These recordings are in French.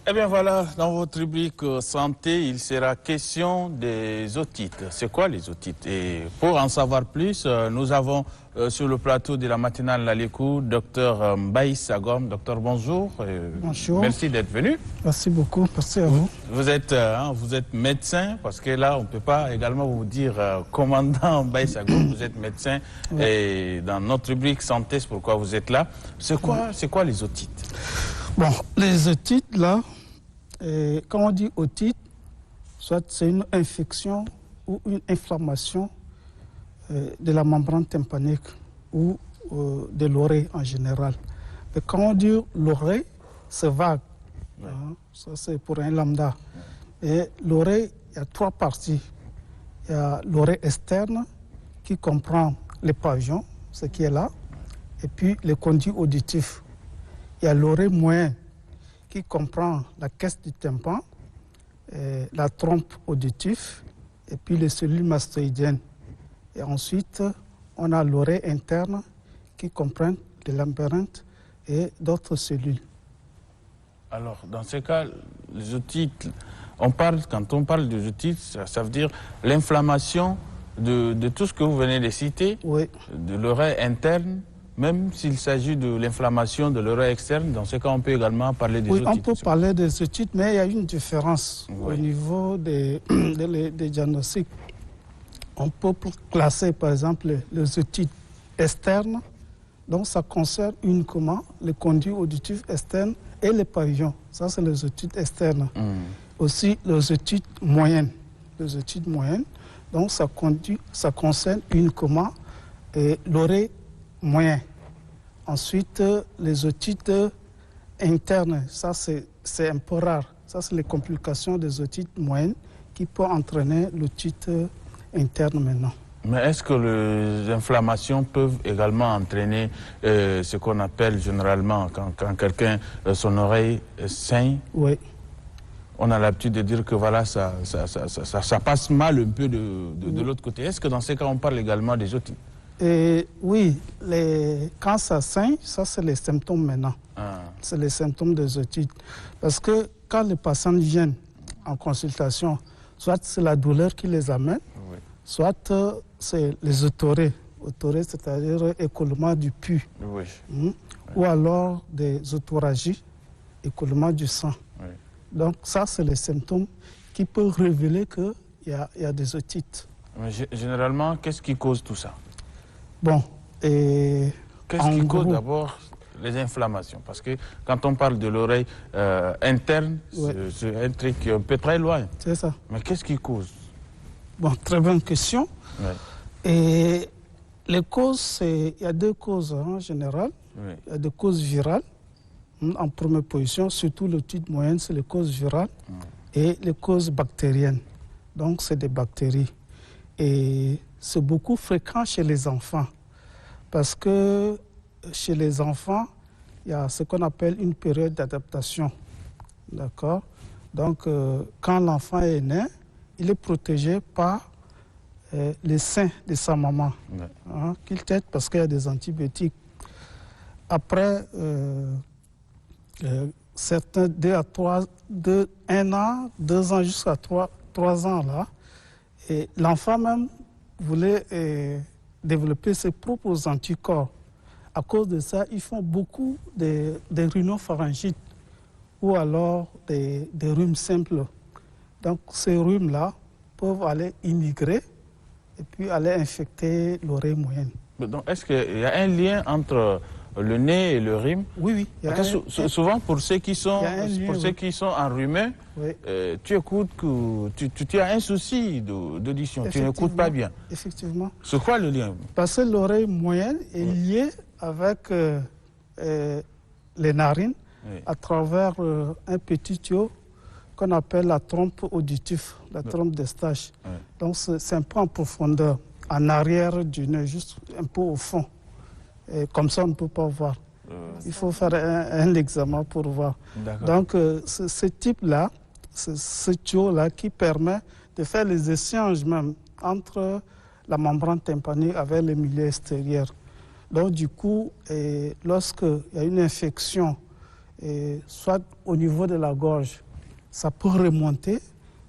Eh bien voilà, dans votre rubrique santé, il sera question des otites. C'est quoi les otites? Et pour en savoir plus, nous avons sur le plateau de la matinale Lalekou, docteur Mbaye Sagom. Docteur, bonjour. Bonjour. Merci d'être venu. Merci beaucoup, merci à vous. Vous êtes médecin, parce que là, on ne peut pas également vous dire commandant Mbaye Sagom, vous êtes médecin. Oui. Et dans notre rubrique santé, c'est pourquoi vous êtes là. C'est quoi les otites? Bon, les otites, là, quand on dit otite, soit c'est une infection ou une inflammation de la membrane tympanique ou de l'oreille en général. Mais quand on dit l'oreille, c'est vague. Ouais. Ça, c'est pour un lambda. Et l'oreille, il y a trois parties. Il y a l'oreille externe qui comprend les pavillons, ce qui est là, et puis les conduits auditifs. Il y a l'oreille moyenne qui comprend la caisse du tympan, la trompe auditive et puis les cellules mastoïdiennes. Et ensuite, on a l'oreille interne qui comprend les labyrinthes et d'autres cellules. Alors, dans ce cas, les otites, quand on parle des otites, ça veut dire l'inflammation de tout ce que vous venez de citer, Oui. de l'oreille interne, même s'il s'agit de l'inflammation de l'oreille externe. Dans ce cas, on peut également parler des otites. Oui, on peut parler des otites, mais il y a une différence Oui. au niveau des diagnostics. On peut classer, par exemple, les otites externes. Donc, ça concerne uniquement les conduits auditifs externes et les pavillons. Ça, c'est les otites externes. Aussi, les otites moyennes. Les otites moyennes, donc, ça concerne uniquement l'oreille moyenne. Ensuite, les otites internes, ça, c'est un peu rare. Ça, c'est les complications des otites moyennes qui peuvent entraîner l'otite interne maintenant. Mais est-ce que les inflammations peuvent également entraîner ce qu'on appelle généralement, quand quelqu'un, son oreille saigne? Oui. On a l'habitude de dire que voilà, ça passe mal un peu de l'autre côté. Est-ce que dans ces cas, on parle également des otites? Oui, quand ça saigne, ça c'est les symptômes maintenant. Ah. C'est les symptômes des otites. Parce que quand les patients viennent en consultation, soit c'est la douleur qui les amène, Oui. soit c'est les autorées. Autorées, c'est-à-dire écoulement du pus. Oui. Ou alors des autoragies, écoulement du sang. Oui. Donc ça, c'est les symptômes qui peuvent révéler qu'il y a des otites. Mais généralement, qu'est-ce qui cause tout ça? Bon, qu'est-ce qui cause d'abord les inflammations? Parce que quand on parle de l'oreille interne, Ouais. c'est un truc qui est un peu très loin. C'est ça. Mais qu'est-ce qui cause? Bon, très bonne question. Ouais. Et les causes, il y a deux causes en général. Oui. Il y a des causes virales, en première position, surtout l'otite moyenne, c'est les causes virales, et les causes bactériennes. Donc, c'est des bactéries. Et c'est beaucoup fréquent chez les enfants, parce que chez les enfants, il y a ce qu'on appelle une période d'adaptation. D'accord? Donc, quand l'enfant est né, il est protégé par les seins de sa maman, Ouais. qu'il tète parce qu'il y a des antibiotiques. Après, certains, 1 an, 2 ans jusqu'à 3 ans, là, et l'enfant même voulait développer ses propres anticorps. À cause de ça, ils font beaucoup des rhinopharyngites ou alors des rhumes simples. Donc ces rhumes-là peuvent aller immigrer et puis aller infecter l'oreille moyenne. Donc, est-ce qu'il y a un lien entre le nez et le rhume? Oui. Souvent, pour ceux qui sont, ceux qui sont enrhumés, Oui. tu écoutes que tu as un souci d'audition, tu n'écoutes pas bien. Effectivement. C'est quoi le lien? Parce que l'oreille moyenne est liée avec les narines à travers un petit tuyau qu'on appelle la trompe auditive, la trompe d'Eustache. Donc c'est un peu en profondeur, en arrière du nez, juste un peu au fond. Et comme ça, on ne peut pas voir. Il faut faire un examen pour voir. Donc ce type-là, ce tuyau-là qui permet de faire les échanges même entre la membrane tympanique avec le milieu extérieur. Donc du coup, lorsqu'il y a une infection et soit au niveau de la gorge, ça peut remonter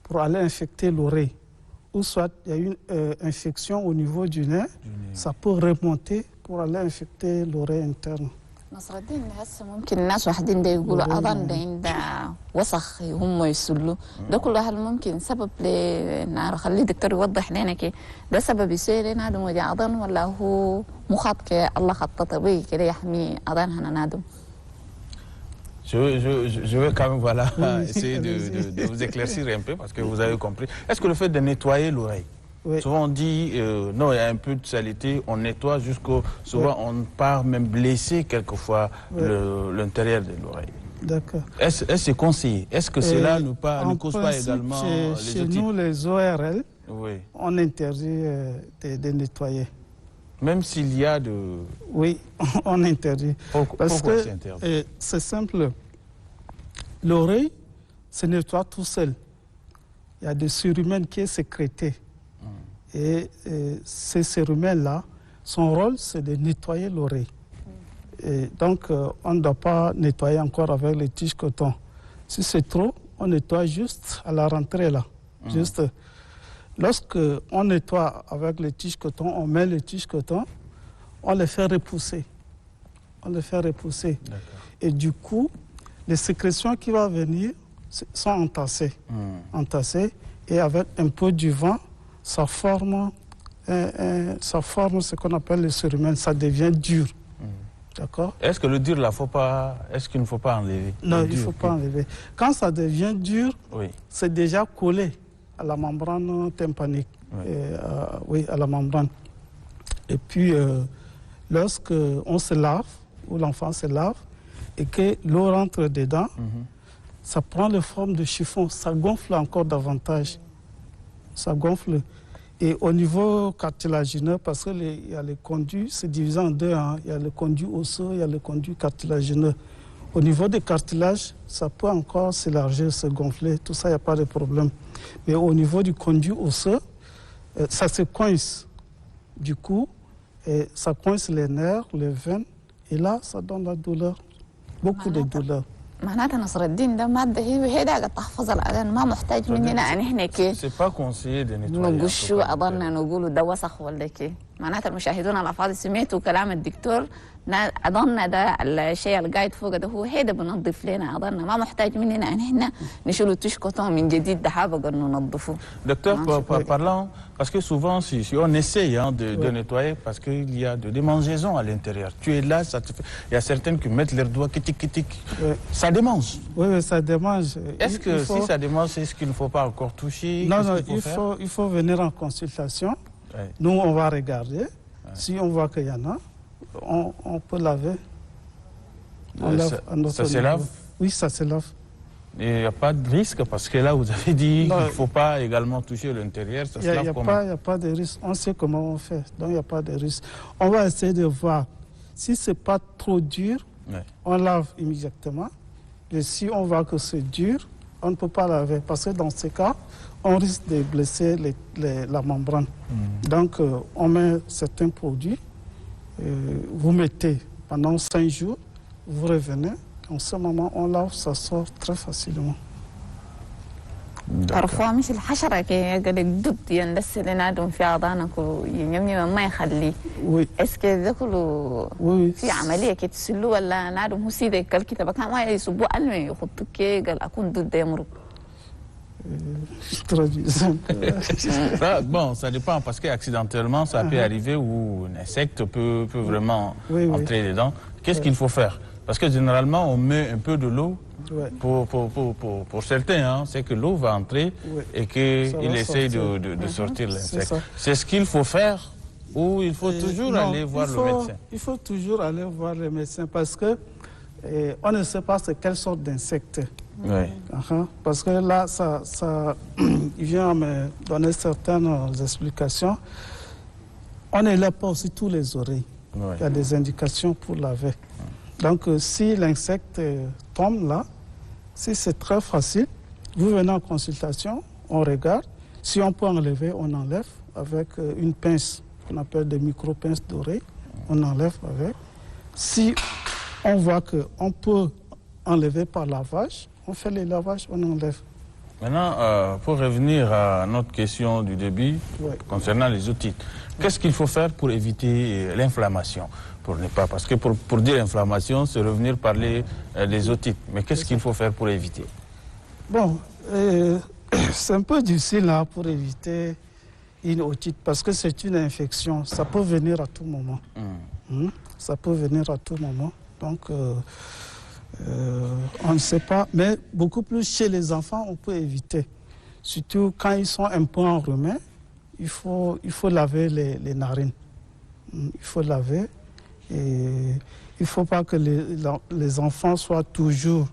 pour aller infecter l'oreille. Ou soit il y a une infection au niveau du nez, ça peut remonter pour aller infecter l'oreille interne. نصر الدين هسه ممكن الناس واحدين ده يقولوا أظن ده عنده وسخ هم يسلوا ده كله هل ممكن سبب لنا خليه الدكتور يوضح لنا كي ده سبب يصير لنا نادم وجع أظن ولا هو مخاط الله خطط به كده يحمي أظن هنا نادم. Je vais quand même voilà, essayer de vous éclaircir un peu parce que vous avez compris. Est-ce que le fait de nettoyer l'oreille, souvent on dit non, il y a un peu de saleté, on nettoie jusqu'au... Souvent on part même blesser quelquefois l'intérieur de l'oreille. D'accord. Est-ce que c'est conseillé? Est-ce que cela ne cause pas également les otites? Chez nous, les ORL, on interdit de nettoyer. Même s'il y a de... Oui, on interdit. Pourquoi c'est interdit? C'est simple. L'oreille se nettoie tout seul. Il y a des cérumen qui est sécrété. Et ces cérumen-là, son rôle, c'est de nettoyer l'oreille. Donc, on ne doit pas nettoyer encore avec les tiges coton. Si c'est trop, on nettoie juste à la rentrée, là. Juste. Lorsque on nettoie avec les tiges coton, on met les tiges coton, on les fait repousser. On les fait repousser. Et du coup, les sécrétions qui vont venir sont entassées. Entassées. Et avec un peu du vent, ça forme ce qu'on appelle le cérumen. Ça devient dur. D'accord? Est-ce que le dur, là, est-ce qu'il ne faut pas enlever? Non, il ne faut pas enlever. Quand ça devient dur, c'est déjà collé à la membrane tympanique, à la membrane. Et puis, lorsque on se lave, ou l'enfant se lave, et que l'eau rentre dedans, ça prend la forme de chiffon, ça gonfle encore davantage. Ça gonfle. Et au niveau cartilagineux, parce qu'il y a les conduits, c'est divisé en deux, hein. Il y a le conduit osseux, il y a le conduit cartilagineux. Au niveau des cartilages, ça peut encore s'élargir, se gonfler, tout ça, il n'y a pas de problème. Mais au niveau du conduit osseux, ça se coince. Du coup, ça coince les nerfs, les veines, et là, ça donne la douleur, beaucoup de douleur. معناتها نصر الدين ده مادة هي ده تحفظ الأذان ما محتاج مننا أن إحنا كي C'est pas conseillé de nettoyer. نقشوا أظن نقولوا ده وسخ ولا كي معناتها المشاهدون الأفاضل سمعتوا كلام الدكتور أظن ده الشيء اللي قاعد فوق ده هو هيدا بنظف لنا أظن ما محتاج مننا أن إحنا نشيلوا تشكوتون من جديد ده حابة إنه ننظفوه. Docteur, parlant, parce que souvent si on essaye de nettoyer parce qu'il y a de démangeaisons à l'intérieur. Tu es là, ça te fait... Il y a certaines qui mettent leurs doigts kitik. Ça démange. Oui, ça démange. Est-ce que si ça démange, est-ce qu'il ne faut pas encore toucher? Non, il faut venir en consultation. Nous, on va regarder. Si on voit qu'il y en a, on peut laver. Ça se lave? Oui, ça se lave. Il n'y a pas de risque parce que là, vous avez dit qu'il ne faut pas également toucher l'intérieur. Ça se lave comment? Il n'y a pas de risque. On sait comment on fait. Donc, il n'y a pas de risque. On va essayer de voir. Si ce n'est pas trop dur, on lave immédiatement. Et si on voit que c'est dur, on ne peut pas laver. Parce que dans ce cas, on risque de blesser la membrane. Donc, on met certains produits. Vous mettez pendant 5 jours, vous revenez. En ce moment, on lave, ça sort très facilement. عرفوها مش الحشرة كي قالك ضد يندس لنادم في أعضانك ويمني ما يخلي. اسكي ذا كله في عملية كي تسلو ولا نادم هو سيدة قال كده كان ما يسبوا ألمي يخطك كي قال أكون ضد يمرق. Bon, ça dépend parce qu'accidentellement, ça peut arriver où un insecte peut vraiment entrer dedans. Qu'est-ce qu'il faut faire? Parce que généralement, on met un peu de l'eau. Pour certains, c'est que l'eau va entrer et qu'il essaye de sortir l'insecte. C'est ce qu'il faut faire ou il faut toujours aller voir le médecin? Il faut toujours aller voir le médecin parce que on ne sait pas quelle sorte d'insecte. Parce que là, il vient me donner certaines explications. On ne lave pas aussi tous les oreilles. Il y a des indications pour laver. Donc, si l'insecte tombe là, si c'est très facile, vous venez en consultation, on regarde. Si on peut enlever, on enlève avec une pince qu'on appelle des micro-pinces d'oreille. On enlève avec. Si on voit qu'on peut enlever par lavage. On fait les lavages, on enlève. Maintenant, pour revenir à notre question du début, Ouais. concernant les otites, qu'est-ce qu'il faut faire pour éviter l'inflammation? Parce que pour dire inflammation, c'est revenir parler des otites. Mais qu'est-ce qu'il faut faire pour éviter? Bon, c'est un peu difficile là, pour éviter une otite parce que c'est une infection. Ça peut venir à tout moment. Ça peut venir à tout moment. Donc, on ne sait pas. Mais beaucoup plus chez les enfants, on peut éviter. Surtout quand ils sont un peu enrhumés, il faut laver les narines. Il faut laver. Et il ne faut pas que les enfants soient toujours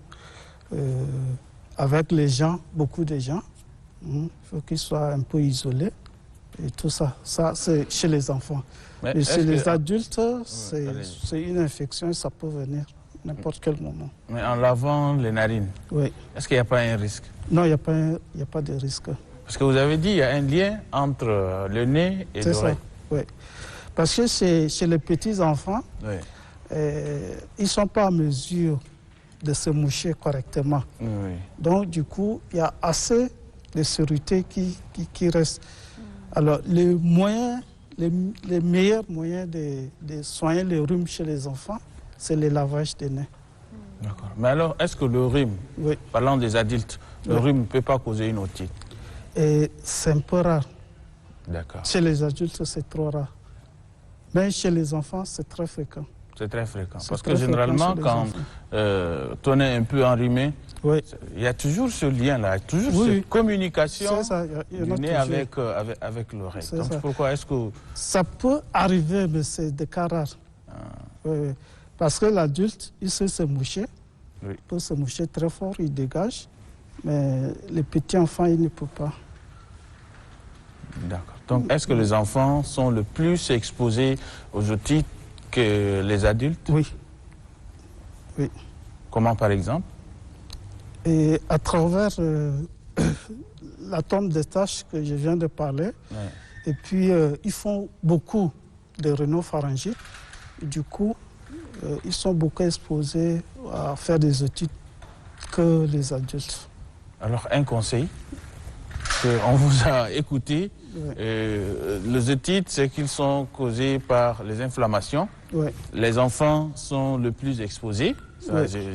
avec les gens, beaucoup de gens. Il faut qu'ils soient un peu isolés. Et tout ça, c'est chez les enfants. Mais chez les adultes, c'est une infection et ça peut venir n'importe quel moment. Mais en lavant les narines, oui. Est-ce qu'il n'y a pas un risque? Non, il n'y a pas de risque. Parce que vous avez dit qu'il y a un lien entre le nez et l'oreille. Oui. Parce que chez les petits-enfants, Oui. Ils ne sont pas en mesure de se moucher correctement. Oui. Donc, du coup, il y a assez de sécurité qui reste. Alors, les meilleurs moyens de soigner le rhume chez les enfants, c'est le lavage des nez. D'accord. Mais alors, est-ce que le rhume, parlant des adultes, le rhume ne peut pas causer une otite? C'est un peu rare. D'accord. Chez les adultes, c'est trop rare. Mais chez les enfants, c'est très fréquent. C'est très fréquent. Parce que généralement, quand on est un peu enrhumé, il y a toujours ce lien-là, toujours cette communication du nez avec l'oreille. Donc pourquoi est-ce que... Ça peut arriver, mais c'est des cas rares. Oui. Parce que l'adulte, il sait se moucher. Il peut se moucher très fort, il dégage. Mais les petits enfants, ils ne peuvent pas. D'accord. Donc est-ce que les enfants sont le plus exposés aux otites que les adultes? Oui. Oui. Comment par exemple? Et à travers la tombe des taches que je viens de parler, et puis ils font beaucoup de rhinopharyngites. Du coup, ils sont beaucoup exposés à faire des otites que les adultes. Alors un conseil, on vous a écouté. Les otites, c'est qu'ils sont causés par les inflammations. Les enfants sont le plus exposés.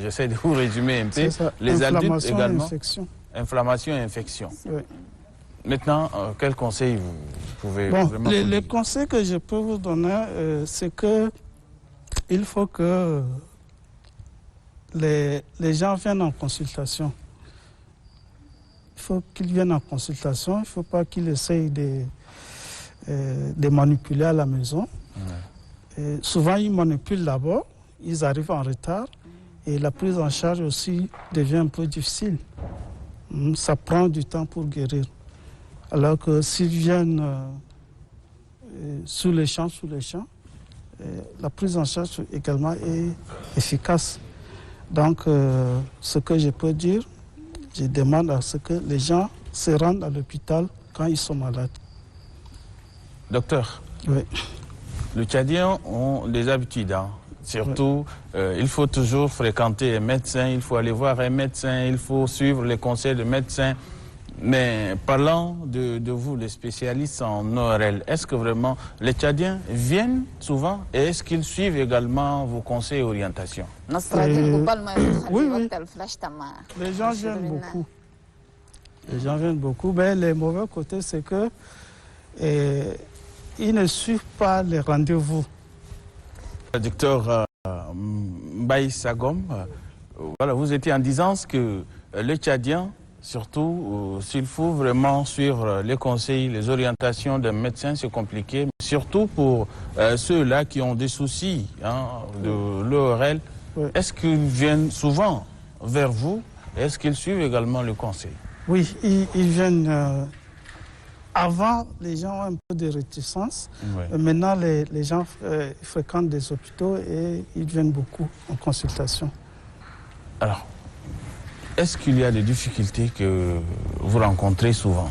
J'essaie de vous résumer un peu. Les adultes également. Inflammation et infection. Maintenant, quel conseil vous pouvez vraiment donner? Les conseils que je peux vous donner, c'est que il faut que les gens viennent en consultation. Il faut qu'ils viennent en consultation. Il ne faut pas qu'ils essayent de manipuler à la maison. Et souvent, ils manipulent d'abord. Ils arrivent en retard. Et la prise en charge aussi devient un peu difficile. Ça prend du temps pour guérir. Alors que s'ils viennent sous les champs, la prise en charge également est efficace. Donc, ce que je peux dire, je demande à ce que les gens se rendent à l'hôpital quand ils sont malades. Docteur, les Tchadiens ont des habitudes. Surtout, il faut toujours fréquenter un médecin, il faut aller voir un médecin, il faut suivre les conseils de médecins. Mais parlant de vous, les spécialistes en ORL, est-ce que vraiment les Tchadiens viennent souvent et est-ce qu'ils suivent également vos conseils et orientations? Oui. Les gens viennent beaucoup. Les gens viennent beaucoup, mais les mauvais côtés, c'est que ils ne suivent pas les rendez-vous. Docteur Mbaye Sagom, voilà, vous étiez en disant que les Tchadiens, surtout, s'il faut vraiment suivre les conseils, les orientations d'un médecin, c'est compliqué. Surtout pour ceux-là qui ont des soucis de l'ORL, est-ce qu'ils viennent souvent vers vous? Est-ce qu'ils suivent également le conseil? Oui, ils viennent... Avant, les gens ont un peu de réticence. Maintenant, les gens fréquentent des hôpitaux et ils viennent beaucoup en consultation. Alors, est-ce qu'il y a des difficultés que vous rencontrez souvent?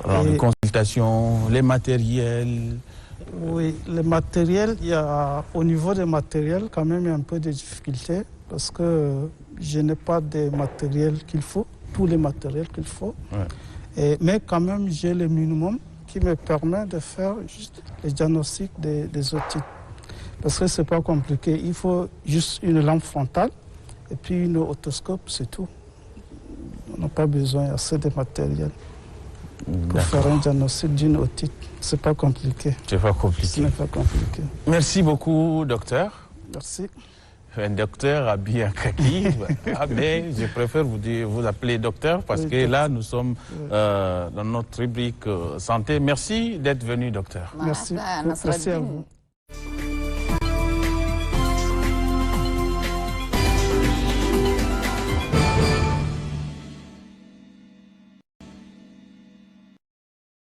Alors, les consultations, les matériels, Oui, le matériel, au niveau des matériels, quand même, il y a un peu de difficulté parce que je n'ai pas de matériel qu'il faut, tous les matériels qu'il faut. Ouais. Mais quand même, j'ai le minimum qui me permet de faire juste le diagnostic des otites. Parce que ce n'est pas compliqué. Il faut juste une lampe frontale et puis une otoscope, c'est tout. On n'a pas besoin assez de matériel pour faire un diagnostic d'une otite. Ce n'est pas compliqué. C'est pas compliqué. Ce n'est pas compliqué. Merci beaucoup, docteur. Merci. Un docteur habillé en kaki, mais je préfère vous appeler docteur parce que là, nous sommes dans notre rubrique santé. Merci d'être venu, docteur. Merci. Merci à vous.